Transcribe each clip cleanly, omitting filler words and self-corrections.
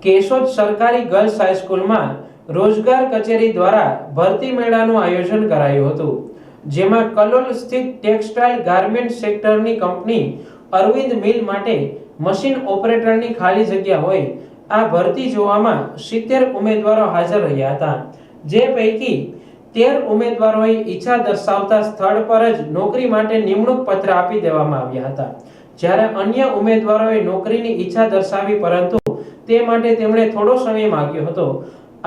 કેશોદ સરકારી ગર્લ્સ હાઈસ્કૂલમાં રોજગાર કચેરી દ્વારા ભરતી મેળાનું આયોજન કરાયું હતું, જેમાં કલોલ સ્થિત ટેક્સટાઇલ ગાર્મેન્ટ સેક્ટરની કંપની અરવિંદ મિલ માટે મશીન ઓપરેટરની ખાલી જગ્યા હોય આ ભરતી જોવામાં 70 ઉમેદવારો હાજર રહ્યા હતા, જે પૈકી 13 ઉમેદવારોએ ઈચ્છા દર્શાવતા સ્થળ પર જ નોકરી માટે નિમણૂક પત્ર આપી દેવામાં આવ્યા હતા, જ્યારે અન્ય ઉમેદવારોએ નોકરીની ઈચ્છા દર્શાવી પરંતુ તે માટે તેમણે થોડો સમય માંગ્યો હતો।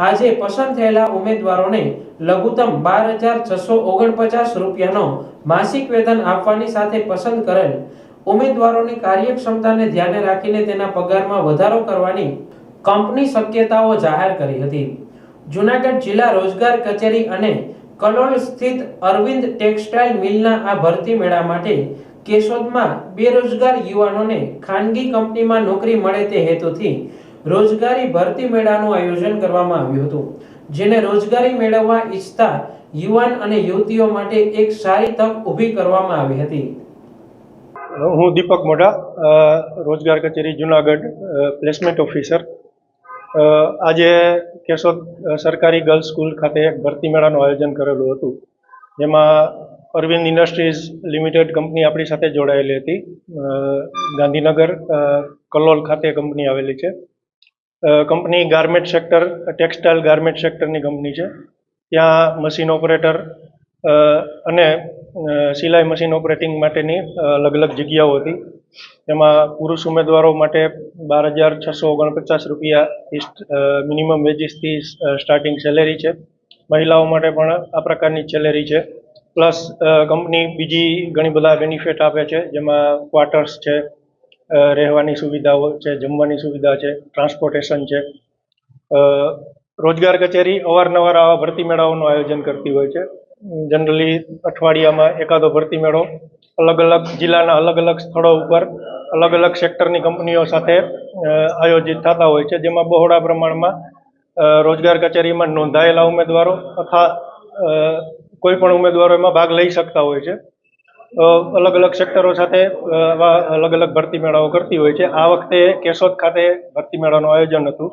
આજે પસંદ થયેલા ઉમેદવારોને લઘુત્તમ 12,649 રૂપિયાનો માસિક વેતન આપવાની સાથે પસંદ કરેલ ઉમેદવારોની કાર્યક્ષમતાને ધ્યાને રાખીને તેના પગારમાં વધારો કરવાની કંપની શક્યતાઓ જાહેર કરી હતી। જૂનાગઢ જિલ્લા રોજગાર કચેરી અને કલોલ સ્થિત અરવિંદ ટેક્સટાઇલ મિલના આ ભરતી મેળા માટે કેશોદમાં બેરોજગાર યુવાનોને ખાનગી કંપનીમાં નોકરી મળે તે હેતુથી રોજગારી ભરતી મેળાનું આયોજન કરવામાં આવ્યું હતું, જેને રોજગારી મેળવવા ઈચ્છતા યુવાન અને યુવતીઓ માટે એક સારી તક ઊભી કરવામાં આવી હતી। હું દીપક મોઢા, રોજગાર કચેરી જૂનાગઢ, પ્લેસમેન્ટ ઓફિસર। આજે કેશોદ સરકારી ગર્લ્સ સ્કૂલ ખાતે એક ભરતી મેળાનું આયોજન કરેલું હતું, જેમાં અરવિંદ ઇન્ડસ્ટ્રીઝ લિમિટેડ કંપની આપણી સાથે જોડાયેલી હતી। ગાંધીનગર કલોલ ખાતે કંપની આવેલી છે। Company garment sector, textile garment સેક્ટરની કંપની છે। ત્યાં મશીન ઓપરેટર અને સિલાઈ મશીન ઓપરેટિંગ માટેની અલગ અલગ જગ્યાઓ હતી। તેમાં પુરુષ ઉમેદવારો માટે 12,649 રૂપિયા મિનિમમ વેજીસથી સ્ટાર્ટિંગ સેલેરી છે। મહિલાઓ માટે પણ આ પ્રકારની સેલેરી છે। પ્લસ કંપની બીજી ઘણી બધા બેનિફિટ આપે છે, જેમાં ક્વાર્ટર્સ છે, રહેવાની સુવિધાઓ છે, જમવાની સુવિધા છે, ટ્રાન્સપોર્ટેશન છે। રોજગાર કચેરી અવારનવાર આવા ભરતી મેળાઓનું આયોજન કરતી હોય છે। જનરલી અઠવાડિયામાં એકાદો ભરતી મેળો અલગ અલગ જિલ્લાના અલગ અલગ સ્થળો ઉપર અલગ અલગ સેક્ટરની કંપનીઓ સાથે આયોજિત થતા હોય છે, જેમાં બહોળા પ્રમાણમાં રોજગાર કચેરીમાં નોંધાયેલા ઉમેદવારો તથા કોઈ પણ ઉમેદવારો એમાં ભાગ લઈ શકતા હોય છે। અલગ અલગ સેક્ટરો સાથે અલગ અલગ ભરતી મેળાઓ કરતી હોય છે। આ વખતે કેશોદ ખાતે ભરતી મેળાનું આયોજન હતું।